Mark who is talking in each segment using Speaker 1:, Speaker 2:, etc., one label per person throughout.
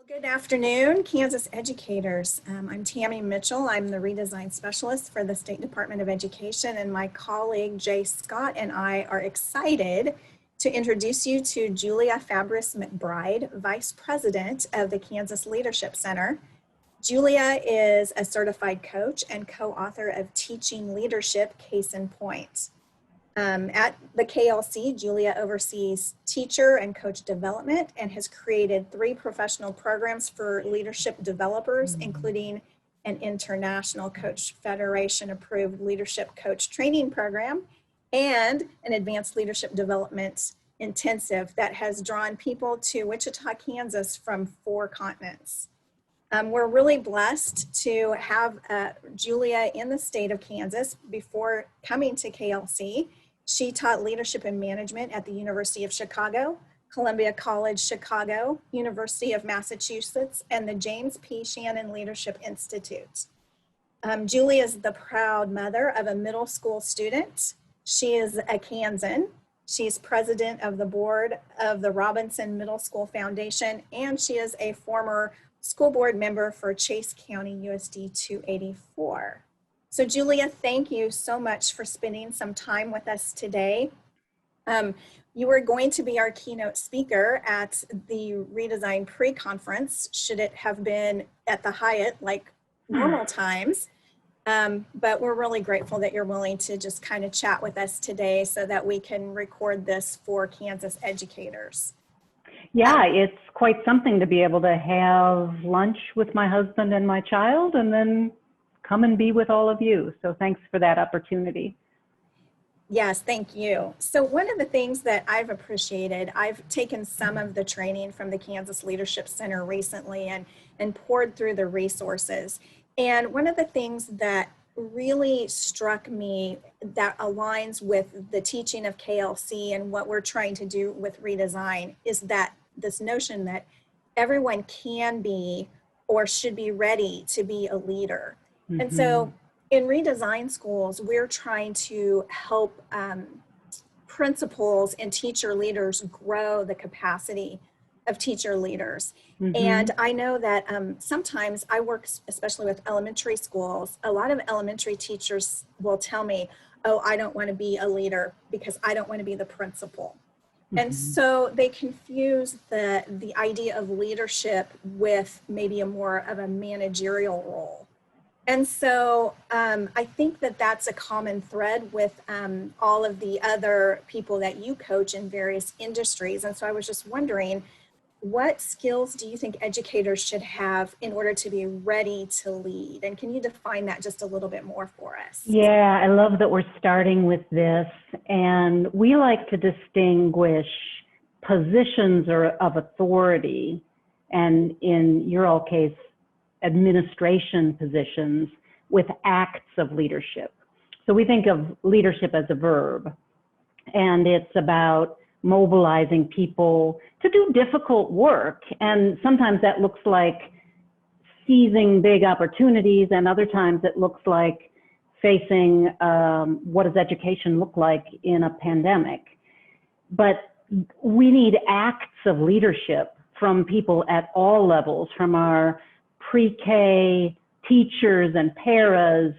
Speaker 1: Good afternoon, Kansas educators. I'm Tammy Mitchell. I'm the Redesign Specialist for the State Department of Education, and my colleague Jay Scott and I are excited to introduce you to Julia Fabris McBride, Vice President of the Kansas Leadership Center. Julia is a certified coach and co-author of Teaching Leadership Case in Point. At the KLC, Julia oversees teacher and coach development and has created 3 professional programs for leadership developers, including an International Coach Federation approved leadership coach training program and an advanced leadership development intensive that has drawn people to Wichita, Kansas from 4 continents. We're really blessed to have Julia in the state of Kansas. Before coming to KLC, she taught leadership and management at the University of Chicago, Columbia College Chicago, University of Massachusetts, and the James P. Shannon Leadership Institute. Julia is the proud mother of a middle school student. She is a Kansan. She's president of the board of the Robinson Middle School Foundation, and she is a former school board member for Chase County USD 284. So Julia, thank you so much for spending some time with us today. You are going to be our keynote speaker at the Redesign pre-conference, should it have been at the Hyatt like normal times. But we're really grateful that you're willing to just kind of chat with us today so that we can record this for Kansas educators.
Speaker 2: Yeah, it's quite something to be able to have lunch with my husband and my child and then come and be with all of you. So thanks for that opportunity.
Speaker 1: Yes, thank you. So one of the things that I've appreciated, I've taken some of the training from the Kansas Leadership Center recently and poured through the resources. And one of the things that really struck me that aligns with the teaching of KLC and what we're trying to do with Redesign is that this notion that everyone can be or should be ready to be a leader. Mm-hmm. And so in Redesign schools, we're trying to help principals and teacher leaders grow the capacity of teacher leaders. Mm-hmm. And I know that sometimes I work especially with elementary schools. A lot of elementary teachers will tell me, oh, I don't want to be a leader because I don't want to be the principal. Mm-hmm. And so they confuse the idea of leadership with maybe a more of a managerial role. And so I think that that's a common thread with all of the other people that you coach in various industries. And so I was just wondering, what skills do you think educators should have in order to be ready to lead? And can you define that just a little bit more for us?
Speaker 2: Yeah, I love that we're starting with this. And we like to distinguish positions of authority, and in your all case, administration positions, with acts of leadership. So we think of leadership as a verb, and it's about mobilizing people to do difficult work. And sometimes that looks like seizing big opportunities, and other times it looks like facing what does education look like in a pandemic. But we need acts of leadership from people at all levels, from our pre-K teachers and paras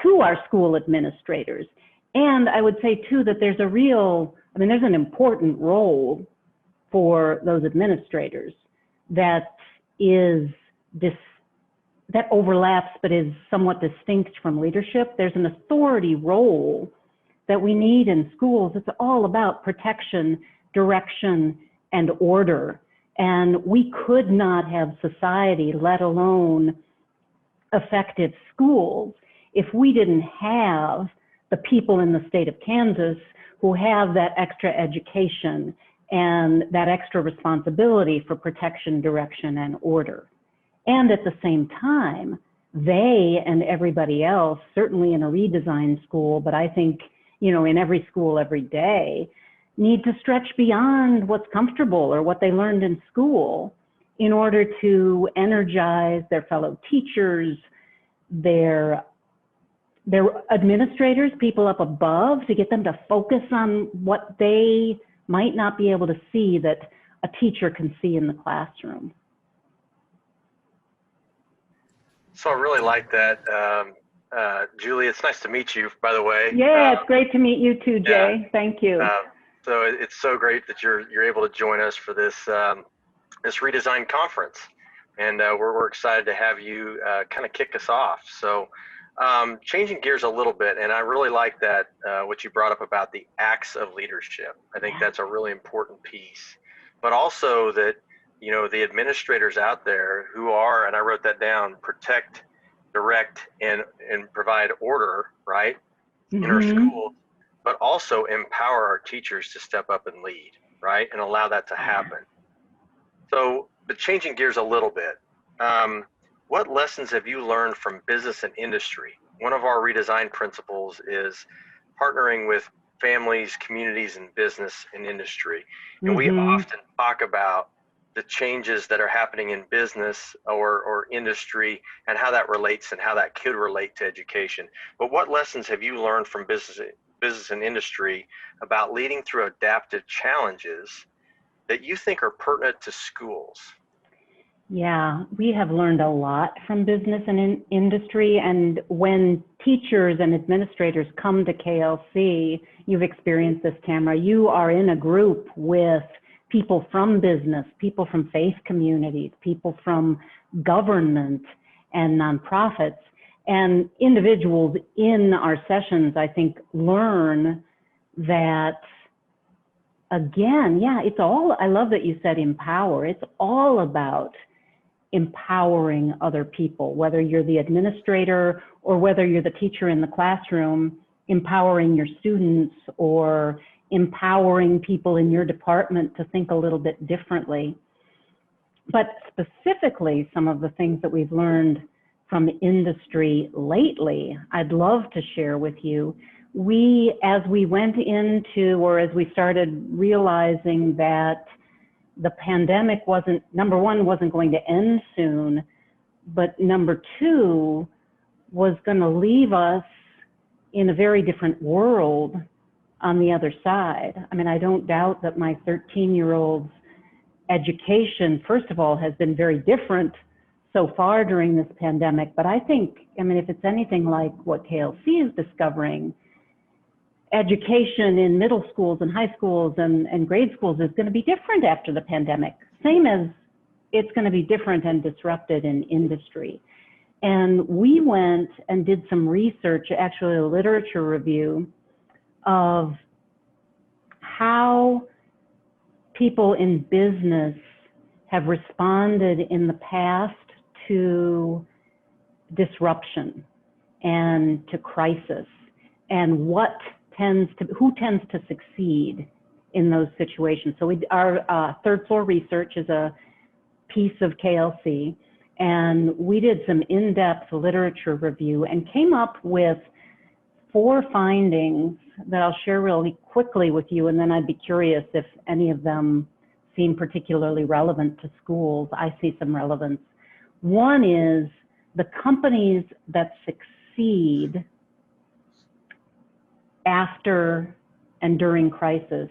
Speaker 2: to our school administrators. And I would say too that there's there's an important role for those administrators that overlaps but is somewhat distinct from leadership. There's an authority role that we need in schools. It's all about protection, direction, and order. And we could not have society, let alone effective schools, if we didn't have the people in the state of Kansas who have that extra education and that extra responsibility for protection, direction, and order. And at the same time, they and everybody else, certainly in a redesign school, but I think, in every school every day, need to stretch beyond what's comfortable or what they learned in school in order to energize their fellow teachers, their administrators, people up above, to get them to focus on what they might not be able to see that a teacher can see in the classroom.
Speaker 3: So I really like that, Julie. It's nice to meet you, by the way.
Speaker 2: Yeah, it's great to meet you too, Jay.
Speaker 3: Yeah.
Speaker 2: Thank you.
Speaker 3: So it's so great that you're able to join us for this this Redesign conference, and we're excited to have you kind of kick us off. So changing gears a little bit, and I really like that what you brought up about the acts of leadership. I think that's a really important piece, but also that, you know, the administrators out there who are, and I wrote that down, protect, direct, and provide order, right, in our schools, but also empower our teachers to step up and lead, right, and allow that to happen. So, but changing gears a little bit, what lessons have you learned from business and industry? One of our redesign principles is partnering with families, communities, and business and industry. And we often talk about the changes that are happening in business or industry and how that relates and how that could relate to education. But what lessons have you learned from business and industry about leading through adaptive challenges that you think are pertinent to schools?
Speaker 2: Yeah, we have learned a lot from business and industry. And when teachers and administrators come to KLC, you've experienced this, Tamara, you are in a group with people from business, people from faith communities, people from government and nonprofits, and individuals in our sessions, I think, learn that, again, yeah, it's all, I love that you said empower. It's all about empowering other people, whether you're the administrator or whether you're the teacher in the classroom, empowering your students or empowering people in your department to think a little bit differently. But specifically, some of the things that we've learned from industry lately, I'd love to share with you. As we went into, or as we started realizing that the pandemic wasn't, number one, wasn't going to end soon, but number two, was going to leave us in a very different world on the other side. I mean, I don't doubt that my 13-year-old's education, first of all, has been very different so far during this pandemic. But I think, I mean, if it's anything like what KLC is discovering, education in middle schools and high schools and grade schools is going to be different after the pandemic, same as it's going to be different and disrupted in industry. And we went and did some research, actually a literature review of how people in business have responded in the past to disruption and to crisis, and who tends to succeed in those situations. So our third floor research is a piece of KLC, and we did some in-depth literature review and came up with 4 findings that I'll share really quickly with you, and then I'd be curious if any of them seem particularly relevant to schools. I see some relevance. One is the companies that succeed after and during crisis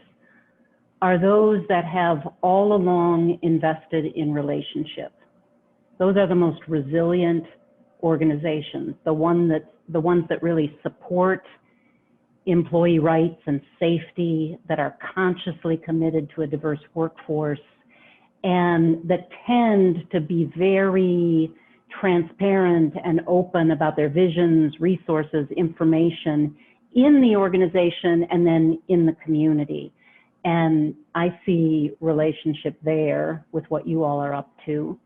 Speaker 2: are those that have all along invested in relationship. Those are the most resilient organizations, the ones that really support employee rights and safety, that are consciously committed to a diverse workforce, and that tend to be very transparent and open about their visions, resources, information in the organization and then in the community. And I see relationship there with what you all are up to.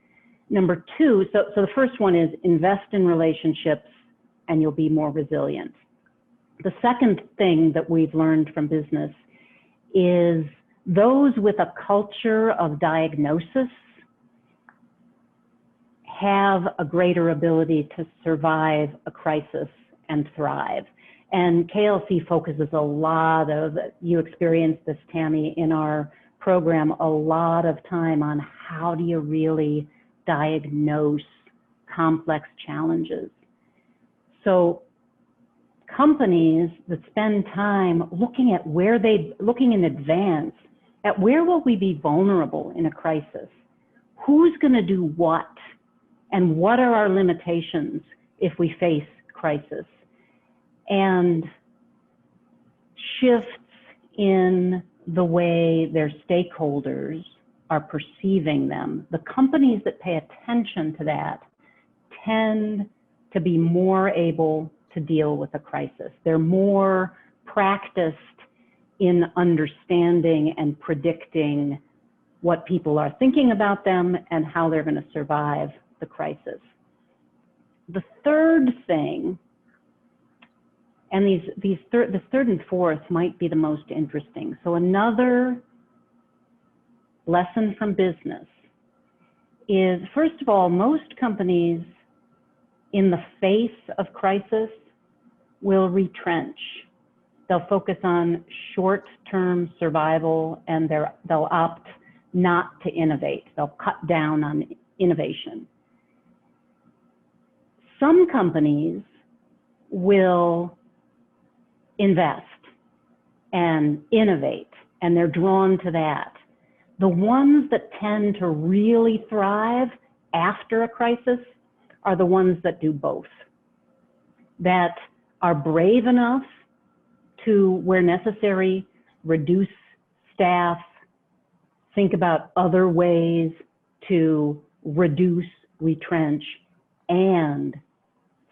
Speaker 2: Number 2, so the first one is invest in relationships and you'll be more resilient. The second thing that we've learned from business is those with a culture of diagnosis have a greater ability to survive a crisis and thrive. And KLC focuses a lot of, you experienced this, Tammy, in our program, a lot of time on how do you really diagnose complex challenges. So companies that spend time looking in advance at where will we be vulnerable in a crisis? Who's going to do what And what are our limitations if we face crisis? And shifts in the way their stakeholders are perceiving them. The companies that pay attention to that tend to be more able to deal with a crisis. They're more practiced in understanding and predicting what people are thinking about them and how they're going to survive the crisis. The third thing, and the third and fourth might be the most interesting. So another lesson from business is, first of all, most companies in the face of crisis will retrench. They'll focus on short-term survival, and they'll opt not to innovate. They'll cut down on innovation. Some companies will invest and innovate, and they're drawn to that. The ones that tend to really thrive after a crisis are the ones that do both, that are brave enough to, where necessary, reduce staff, think about other ways to reduce, retrench, and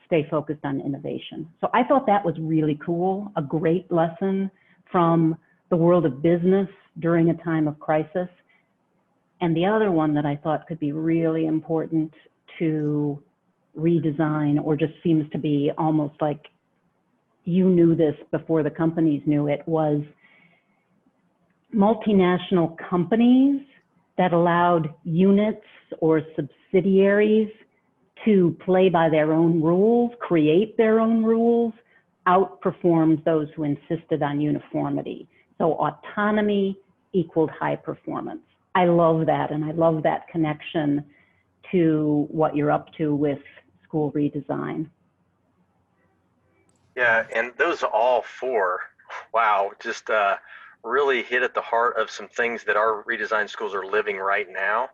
Speaker 2: stay focused on innovation. So I thought that was really cool, a great lesson from the world of business during a time of crisis. And the other one that I thought could be really important to redesign, or just seems to be almost like you knew this before the companies knew it, was multinational companies that allowed units or subsidiaries to play by their own rules, create their own rules, outperformed those who insisted on uniformity. So autonomy equaled high performance. I love that, and I love that connection to what you're up to with school redesign.
Speaker 3: Yeah, and those all four, wow, just really hit at the heart of some things that our redesign schools are living right now,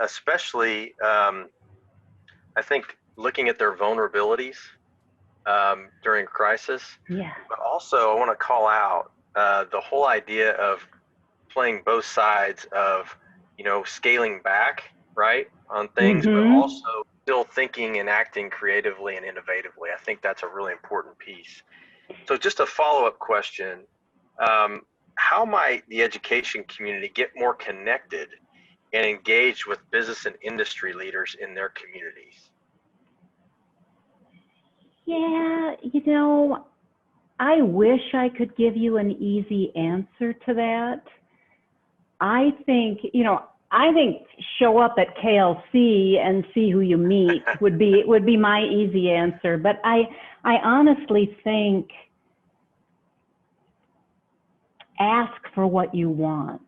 Speaker 3: especially I think looking at their vulnerabilities during crisis.
Speaker 2: Yeah.
Speaker 3: But also I want to call out the whole idea of playing both sides of, you know, scaling back, right, on things, but also still thinking and acting creatively and innovatively. I think that's a really important piece. So just a follow-up question, how might the education community get more connected and engaged with business and industry leaders in their communities?
Speaker 2: Yeah, you know, I wish I could give you an easy answer to that. I think, you know, I think show up at KLC and see who you meet would be my easy answer. But I honestly think ask for what you want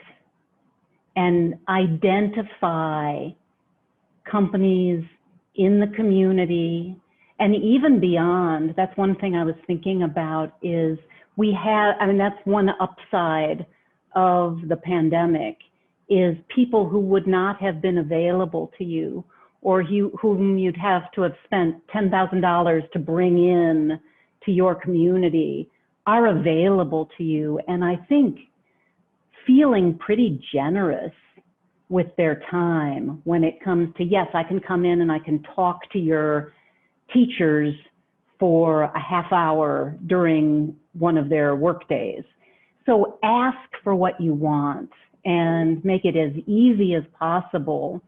Speaker 2: and identify companies in the community and even beyond. That's one thing I was thinking about is we have, I mean, that's one upside of the pandemic, is people who would not have been available to you, or whom you'd have to have spent $10,000 to bring in to your community, are available to you. And I think feeling pretty generous with their time when it comes to, yes, I can come in and I can talk to your teachers for a half hour during one of their work days. So ask for what you want and make it as easy as possible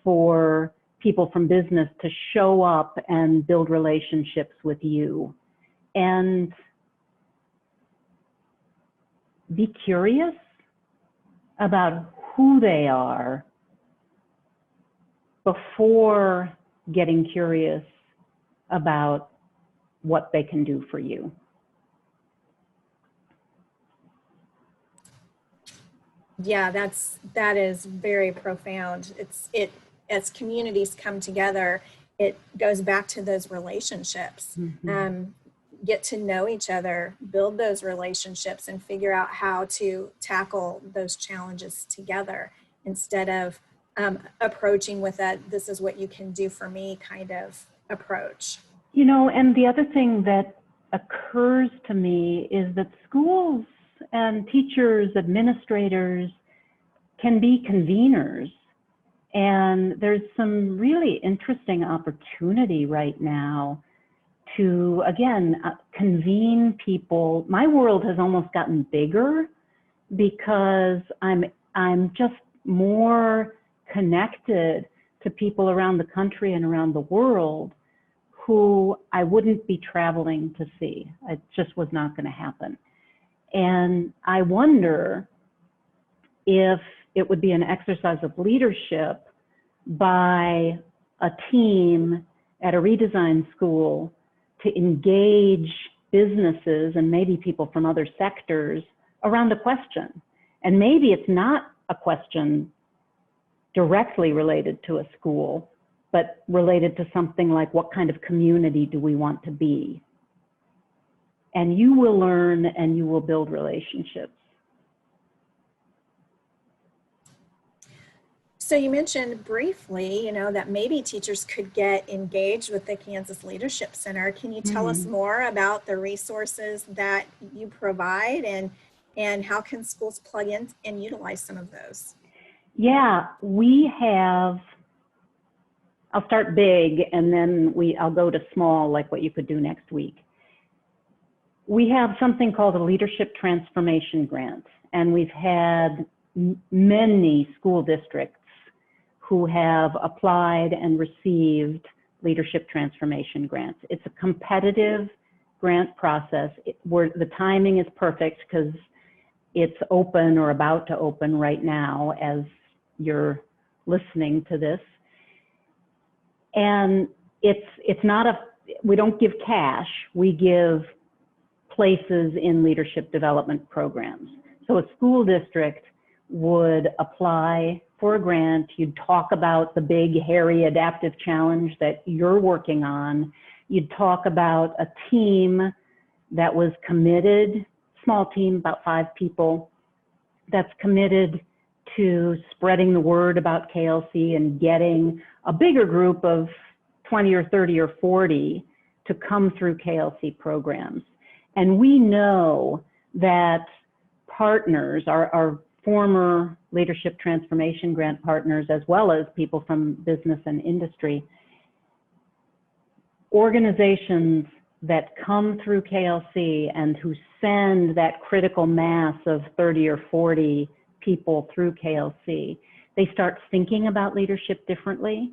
Speaker 2: for people from business to show up and build relationships with you. And be curious about who they are before getting curious about what they can do for you.
Speaker 1: Yeah, that is very profound. As communities come together, it goes back to those relationships. Get to know each other, build those relationships, and figure out how to tackle those challenges together instead of approaching with that, this is what you can do for me kind of approach.
Speaker 2: You know, and the other thing that occurs to me is that schools and teachers, administrators can be conveners. And there's some really interesting opportunity right now to, again, convene people. My world has almost gotten bigger because I'm just more connected to people around the country and around the world who I wouldn't be traveling to see. It just was not going to happen. And I wonder if it would be an exercise of leadership by a team at a redesign school to engage businesses and maybe people from other sectors around a question. And maybe it's not a question directly related to a school, but related to something like, what kind of community do we want to be? And you will learn and you will build relationships.
Speaker 1: So you mentioned briefly, that maybe teachers could get engaged with the Kansas Leadership Center. Can you tell us more about the resources that you provide and how can schools plug in and utilize some of those?
Speaker 2: Yeah, we have, I'll start big and then I'll go to small, like what you could do next week. We have something called a Leadership Transformation Grant, and we've had many school districts who have applied and received Leadership Transformation Grants. It's a competitive grant process where the timing is perfect because it's open or about to open right now as you're listening to this. And it's not we don't give cash, we give places in leadership development programs. So a school district would apply for a grant. You'd talk about the big, hairy, adaptive challenge that you're working on. You'd talk about a team that was committed, small team, about 5 people, that's committed to spreading the word about KLC and getting a bigger group of 20 or 30 or 40 to come through KLC programs. And we know that partners, our former Leadership Transformation Grant partners, as well as people from business and industry, organizations that come through KLC and who send that critical mass of 30 or 40 people through KLC, they start thinking about leadership differently.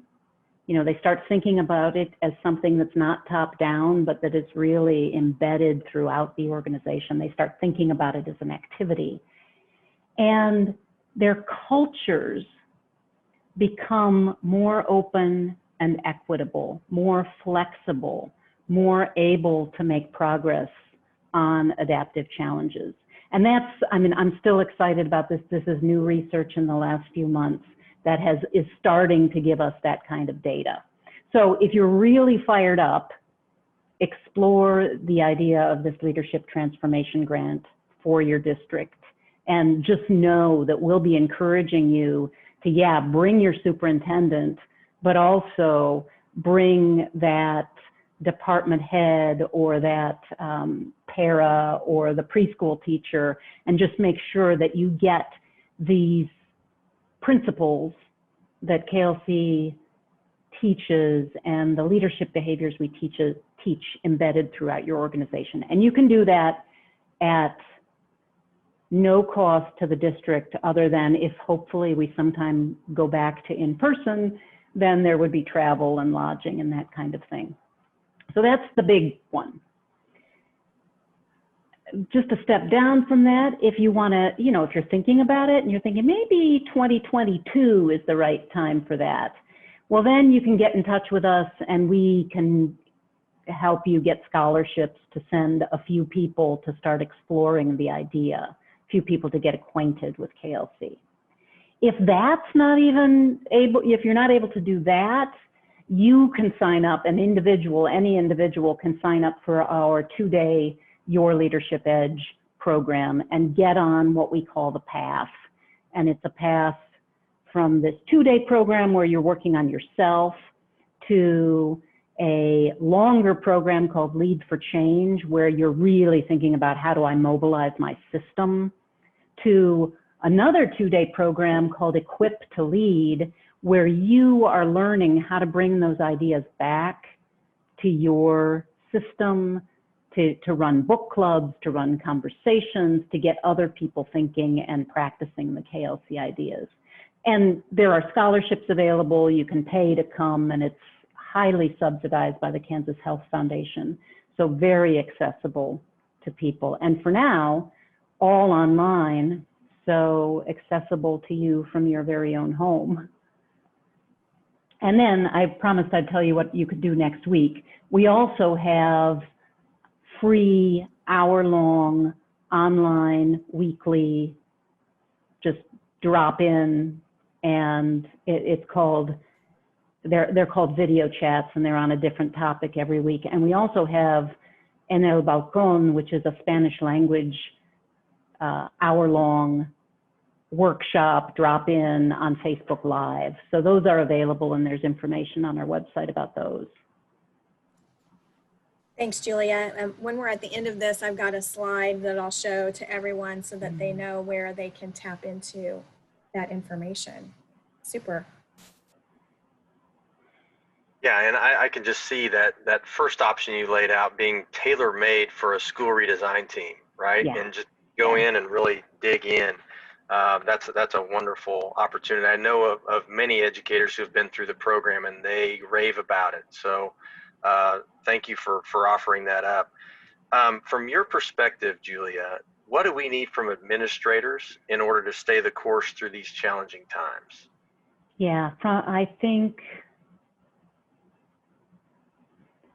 Speaker 2: They start thinking about it as something that's not top down, but that is really embedded throughout the organization. They start thinking about it as an activity. And their cultures become more open and equitable, more flexible, more able to make progress on adaptive challenges. And I'm still excited about this. This is new research in the last few months that is starting to give us that kind of data. So if you're really fired up, explore the idea of this Leadership Transformation Grant for your district. And just know that we'll be encouraging you to, bring your superintendent, but also bring that department head or that para or the preschool teacher, and just make sure that you get these principles that KLC teaches and the leadership behaviors we teach embedded throughout your organization. And you can do that at no cost to the district, other than if hopefully we sometime go back to in-person, then there would be travel and lodging and that kind of thing. So that's the big one. Just a step down from that, if you want to, if you're thinking about it and you're thinking maybe 2022 is the right time for that, well, then you can get in touch with us and we can help you get scholarships to send a few people to start exploring the idea, a few people to get acquainted with KLC. If that's not even able, if you're not able to do that, you can sign up, any individual can sign up for our 2-day Your Leadership Edge program and get on what we call the path. And it's a path from this 2-day program where you're working on yourself to a longer program called Lead for Change, where you're really thinking about how do I mobilize my system, to another 2-day program called Equip to Lead, where you are learning how to bring those ideas back to your system, to run book clubs, to run conversations, to get other people thinking and practicing the KLC ideas. And there are scholarships available. You can pay to come, and it's highly subsidized by the Kansas Health Foundation. So very accessible to people. And for now, all online, so accessible to you from your very own home. And then I promised I'd tell you what you could do next week. We also have free hour-long online weekly, just drop in, and it's called, they're called video chats, and they're on a different topic every week. And we also have En el Balcón, which is a Spanish language hour-long workshop drop-in on Facebook Live. So those are available, and there's information on our website about those.
Speaker 1: Thanks, Julia. When we're at the end of this, I've got a slide that I'll show to everyone so that they know where they can tap into that information. Super.
Speaker 3: Yeah, and I can just see that first option you laid out being tailor-made for a school redesign team, right?
Speaker 2: Yeah.
Speaker 3: And just go in and really dig in. That's a wonderful opportunity. I know of many educators who've been through the program, and they rave about it. So thank you for offering that up. From your perspective, Julia, what do we need from administrators in order to stay the course through these challenging times?
Speaker 2: Yeah, I think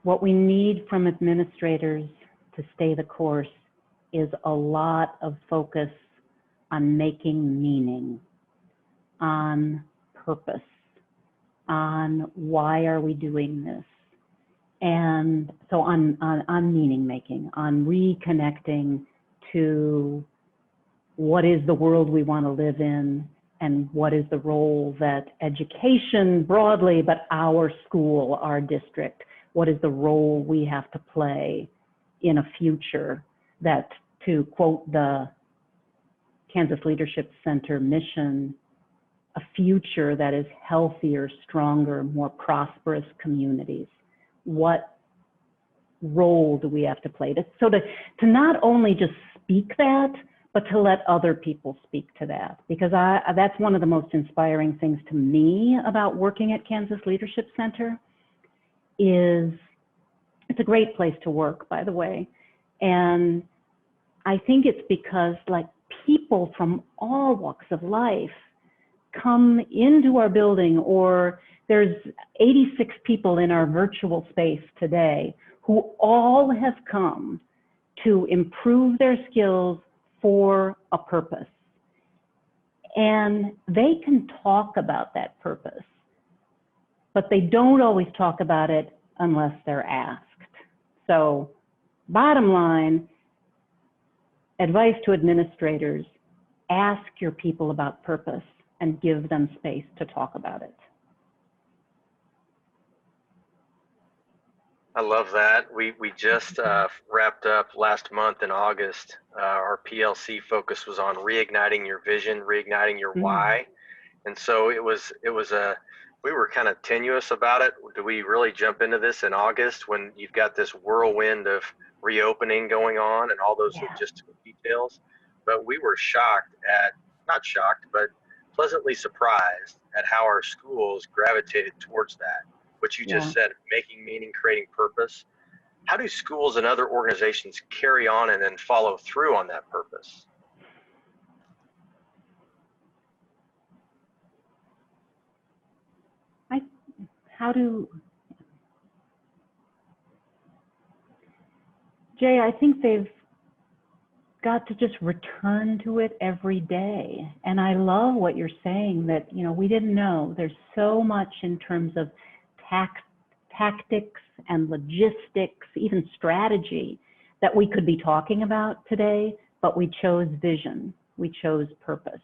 Speaker 2: what we need from administrators to stay the course is a lot of focus on making meaning, on purpose, on why are we doing this? And so on meaning making, on reconnecting to what is the world we want to live in, and what is the role that education broadly, but our school, our district, what is the role we have to play in a future that, to quote the Kansas Leadership Center mission, a future that is healthier, stronger, more prosperous communities. What role do we have to play? To not only just speak that, but to let other people speak to that. Because that's one of the most inspiring things to me about working at Kansas Leadership Center is, it's a great place to work, by the way. And I think it's because like people from all walks of life come into our building, or there's 86 people in our virtual space today who all have come to improve their skills for a purpose. And they can talk about that purpose, but they don't always talk about it unless they're asked. So bottom line, advice to administrators, ask your people about purpose and give them space to talk about it.
Speaker 3: I love that. We just wrapped up last month in August. Our PLC focus was on reigniting your vision, reigniting your why. And so we were kind of tenuous about it. Do we really jump into this in August when you've got this whirlwind of reopening going on and all those logistical details? But we were not shocked, but pleasantly surprised at how our schools gravitated towards that. What you just said, making meaning, creating purpose. How do schools and other organizations carry on and then follow through on that purpose?
Speaker 2: Jay, I think they've got to just return to it every day. And I love what you're saying, that, we didn't know. There's so much in terms of tactics and logistics, even strategy, that we could be talking about today, but we chose vision, we chose purpose.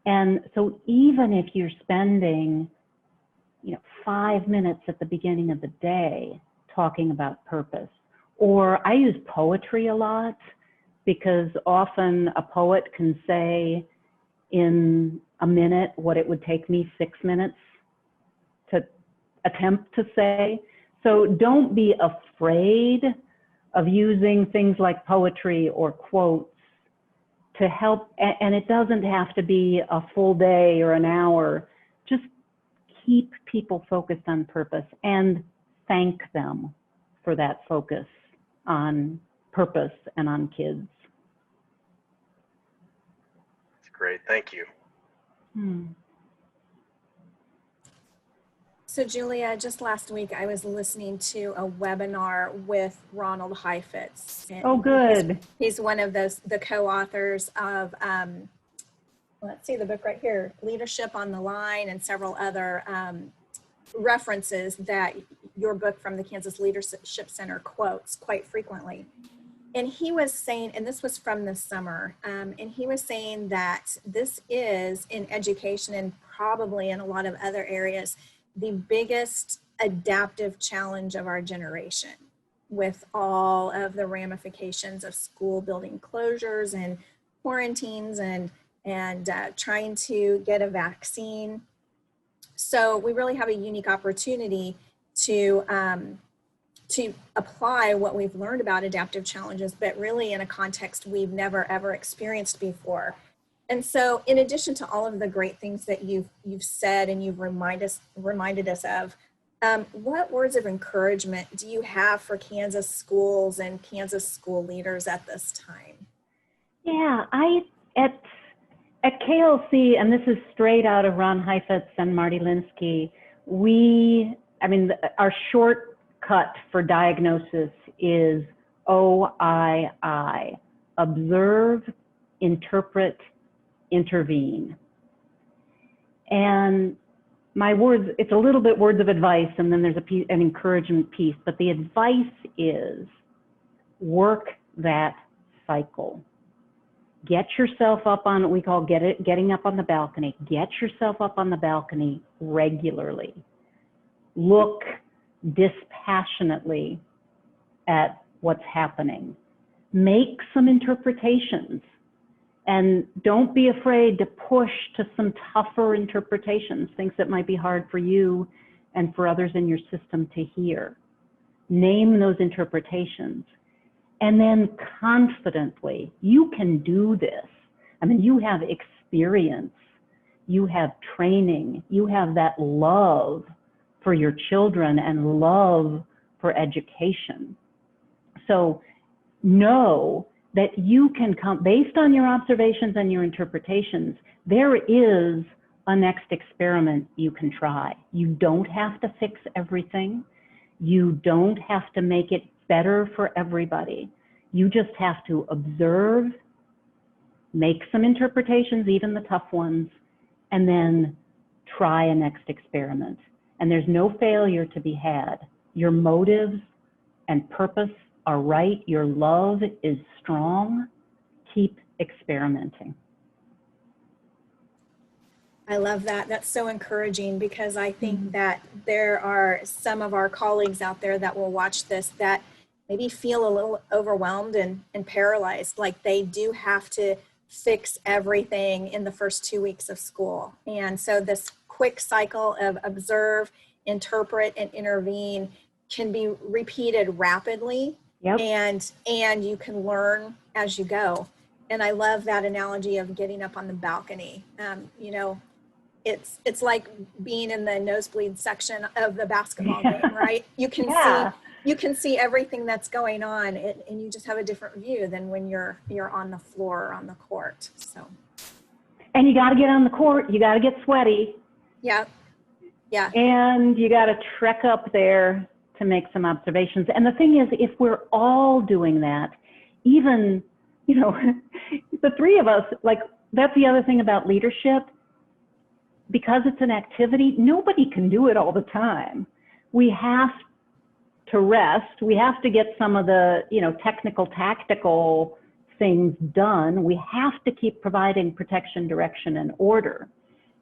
Speaker 2: And so even if you're spending, 5 minutes at the beginning of the day talking about purpose, or I use poetry a lot because often a poet can say in a minute what it would take me 6 minutes to attempt to say. So don't be afraid of using things like poetry or quotes to help, and it doesn't have to be a full day or an hour. Just keep people focused on purpose and thank them for that focus on purpose and on kids.
Speaker 3: That's great. Thank you.
Speaker 1: So Julia, just last week I was listening to a webinar with Ronald Heifetz.
Speaker 2: Oh, good.
Speaker 1: He's one of the co-authors of, let's see the book right here, Leadership on the Line, and several other references that your book from the Kansas Leadership Center quotes quite frequently. And he was saying, and this was from this summer, and he was saying that this is in education and probably in a lot of other areas, the biggest adaptive challenge of our generation, with all of the ramifications of school building closures and quarantines and trying to get a vaccine. So we really have a unique opportunity to apply what we've learned about adaptive challenges, but really in a context we've never ever experienced before. And so in addition to all of the great things that you've said and you've reminded us of, what words of encouragement do you have for Kansas schools and Kansas school leaders at this time?
Speaker 2: Yeah, at KLC, and this is straight out of Ron Heifetz and Marty Linsky, our shortcut for diagnosis is OII, observe, interpret, intervene. And my words, it's a little bit words of advice, and then there's an encouragement piece, but the advice is work that cycle. Get yourself up on what we call getting up on the balcony. Get yourself up on the balcony regularly. Look dispassionately at what's happening. Make some interpretations, and don't be afraid to push to some tougher interpretations, things that might be hard for you and for others in your system to hear. Name those interpretations. And then confidently, you can do this. You have experience, you have training, you have that love for your children and love for education. So know that you can come, based on your observations and your interpretations, there is a next experiment you can try. You don't have to fix everything. You don't have to make it better for everybody. You just have to observe, make some interpretations, even the tough ones, and then try a next experiment. And there's no failure to be had. Your motives and purpose are right. Your love is strong. Keep experimenting.
Speaker 1: I love that. That's so encouraging, because I think that there are some of our colleagues out there that will watch this that maybe feel a little overwhelmed and paralyzed, like they do have to fix everything in the first 2 weeks of school. And so this quick cycle of observe, interpret, and intervene can be repeated rapidly.
Speaker 2: Yep.
Speaker 1: And you can learn as you go. And I love that analogy of getting up on the balcony. It's like being in the nosebleed section of the basketball game, right? You can see everything that's going on, and you just have a different view than when you're on the floor or on the court. So.
Speaker 2: And you got to get on the court. You got to get sweaty.
Speaker 1: Yeah. Yeah.
Speaker 2: And you got to trek up there to make some observations. And the thing is, if we're all doing that, even, the three of us, that's the other thing about leadership. Because it's an activity, nobody can do it all the time. We have to rest. We have to get some of the, technical, tactical things done, we have to keep providing protection, direction, and order.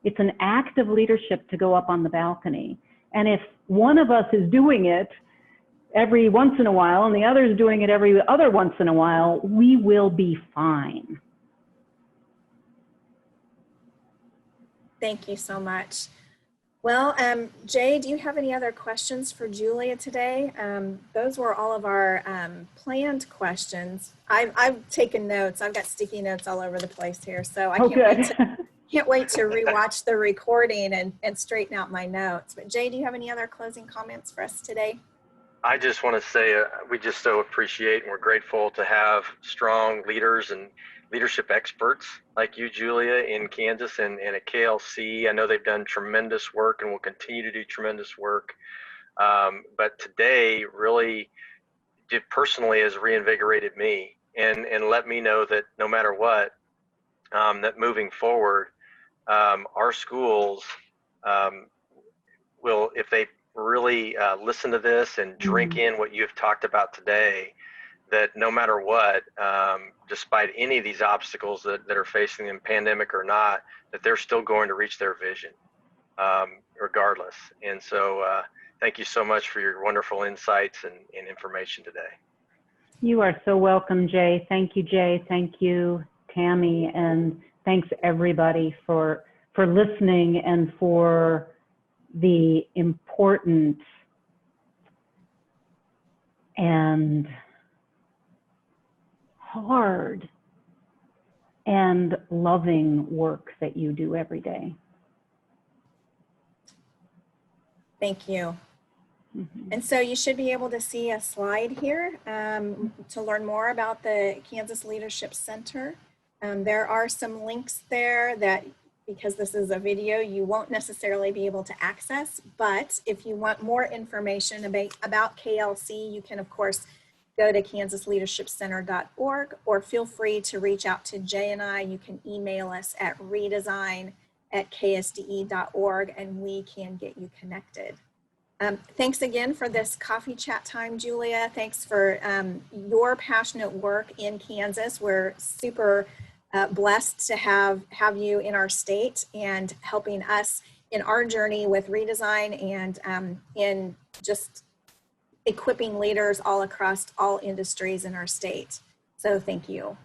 Speaker 2: It's an act of leadership to go up on the balcony. And if one of us is doing it every once in a while and the other is doing it every other once in a while, we will be fine.
Speaker 1: Thank you so much. Well, Jay, do you have any other questions for Julia today? Those were all of our planned questions. I've taken notes. I've got sticky notes all over the place here, so I can't wait to rewatch the recording and straighten out my notes. But Jay, do you have any other closing comments for us today?
Speaker 3: I just want to say we just so appreciate and we're grateful to have strong leaders and leadership experts like you, Julia, in Kansas and at KLC. I know they've done tremendous work and will continue to do tremendous work. But today really personally has reinvigorated me and let me know that no matter what, that moving forward, our schools will, if they really listen to this and drink in what you've talked about today, that no matter what, despite any of these obstacles that are facing them, pandemic or not, that they're still going to reach their vision regardless. And so thank you so much for your wonderful insights and information today.
Speaker 2: You are so welcome, Jay. Thank you, Jay. Thank you, Tammy. And thanks everybody for listening and for the important and hard and loving work that you do every day.
Speaker 1: Thank you. And so you should be able to see a slide here to learn more about the Kansas Leadership Center. There are some links there that, because this is a video, you won't necessarily be able to access, but if you want more information about KLC, you can of course go to kansasleadershipcenter.org or feel free to reach out to Jay and I. You can email us at redesign@ksde.org and we can get you connected. Thanks again for this coffee chat time, Julia. Thanks for your passionate work in Kansas. We're super blessed to have you in our state and helping us in our journey with redesign and in just equipping leaders all across all industries in our state. So thank you.